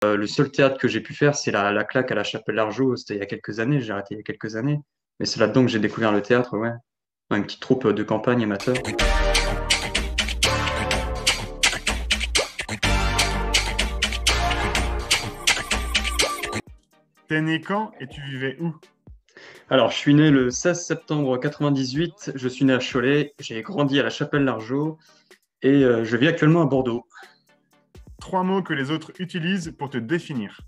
Le seul théâtre que j'ai pu faire, c'est la claque à la Chapelle-Largeau. C'était il y a quelques années, j'ai arrêté il y a quelques années. Mais c'est là-dedans que j'ai découvert le théâtre, ouais. Une petite troupe de campagne amateur. T'es né quand et tu vivais où? Alors, je suis né le 16 septembre 98, je suis né à Cholet, j'ai grandi à la Chapelle-Largeau et je vis actuellement à Bordeaux. 3 mots que les autres utilisent pour te définir.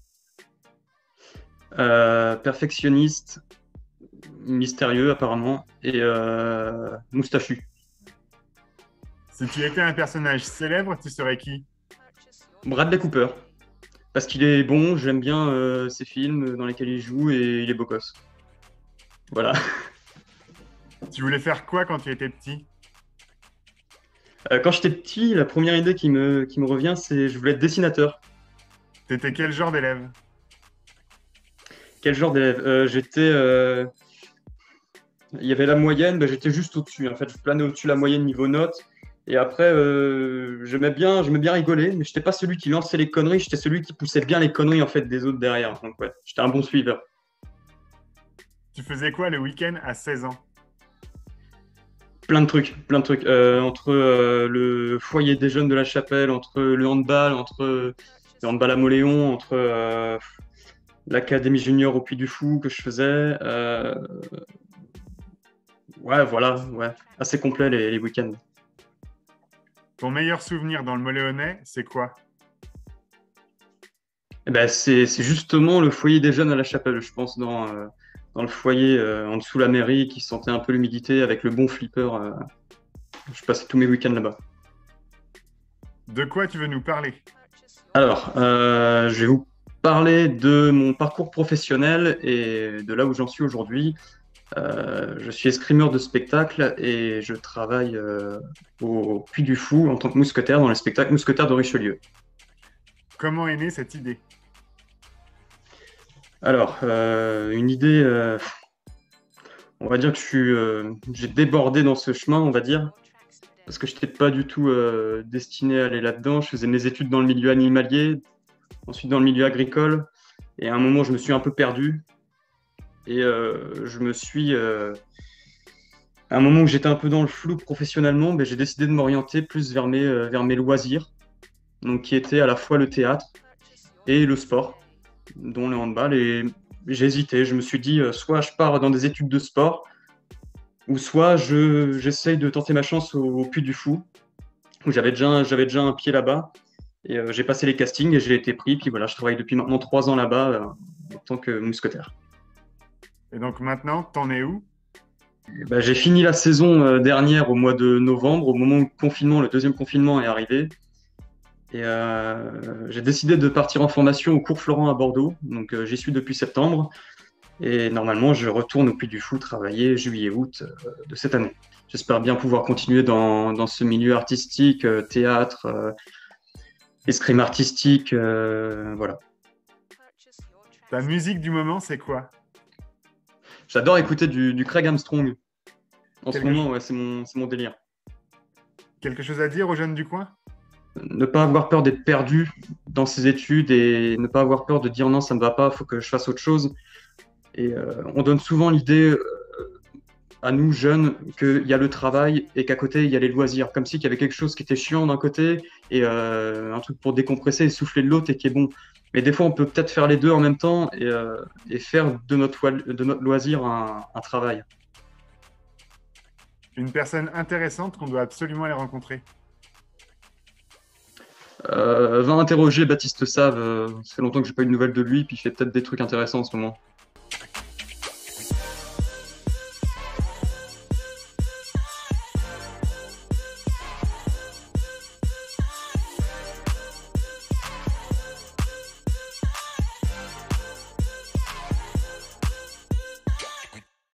Perfectionniste, mystérieux apparemment, et moustachu. Si tu étais un personnage célèbre, tu serais qui? Bradley Cooper, parce qu'il est bon, j'aime bien ses films dans lesquels il joue et il est beau gosse. Voilà. Tu voulais faire quoi quand tu étais petit? Quand j'étais petit, la première idée qui me revient, c'est je voulais être dessinateur. T'étais quel genre d'élève? Quel genre d'élève? Il y avait la moyenne, ben, j'étais juste au-dessus. En fait, je planais au-dessus de la moyenne niveau notes. Et après, j'aimais bien rigoler, mais j'étais pas celui qui lançait les conneries, j'étais celui qui poussait bien les conneries en fait des autres derrière. Donc ouais, j'étais un bon suiveur. Tu faisais quoi le week-end à 16 ans? Plein de trucs, plein de trucs. Entre le foyer des jeunes de la Chapelle, entre le handball, entre le handball à Moléon, entre l'académie junior au Puy du Fou que je faisais. Ouais, voilà, ouais, assez complet les week-ends. Ton meilleur souvenir dans le Moléonnais, c'est quoi? Eh ben, c'est justement le foyer des jeunes à la Chapelle, je pense, dans le foyer en dessous de la mairie qui sentait un peu l'humidité avec le bon flipper. Je passais tous mes week-ends là-bas. De quoi tu veux nous parler? Alors, je vais vous parler de mon parcours professionnel et de là où j'en suis aujourd'hui. Je suis escrimeur de spectacle et je travaille au Puy du Fou en tant que mousquetaire dans le spectacle Mousquetaire de Richelieu. Comment est née cette idée? Alors, une idée, on va dire que j'ai débordé dans ce chemin, on va dire, parce que je n'étais pas du tout destiné à aller là-dedans. Je faisais mes études dans le milieu animalier, ensuite dans le milieu agricole, et à un moment, je me suis un peu perdu. Et à un moment où j'étais un peu dans le flou professionnellement, ben, j'ai décidé de m'orienter plus vers mes loisirs, donc qui étaient à la fois le théâtre et le sport, dont le handball. Et j'ai hésité, je me suis dit, soit je pars dans des études de sport, ou soit j'essaye de tenter ma chance au Puy du Fou, où j'avais déjà un pied là-bas. Et j'ai passé les castings et j'ai été pris. Puis voilà, je travaille depuis maintenant 3 ans là-bas en tant que mousquetaire. Et donc maintenant, t'en es où? Et ben, j'ai fini la saison dernière au mois de novembre, au moment où le deuxième confinement est arrivé. Et j'ai décidé de partir en formation au cours Florent à Bordeaux. Donc j'y suis depuis septembre. Et normalement, je retourne au Puy du Fou travailler juillet-août de cette année. J'espère bien pouvoir continuer dans ce milieu artistique, théâtre, escrime artistique, voilà. Ta musique du moment, c'est quoi? J'adore écouter du Craig Armstrong. En ce Quelque, moment, ouais, c'est mon délire. quelque chose à dire aux jeunes du coin? Ne pas avoir peur d'être perdu dans ses études et ne pas avoir peur de dire non, ça ne me va pas, il faut que je fasse autre chose. Et on donne souvent l'idée à nous jeunes qu'il y a le travail et qu'à côté il y a les loisirs, comme si qu'il y avait quelque chose qui était chiant d'un côté et un truc pour décompresser et souffler de l'autre et qui est bon. Mais des fois on peut peut-être faire les deux en même temps et faire de notre loisir un travail. Une personne intéressante qu'on doit absolument aller rencontrer. Va interroger Baptiste Save, ça fait longtemps que j'ai pas eu de nouvelles de lui, puis il fait peut-être des trucs intéressants en ce moment.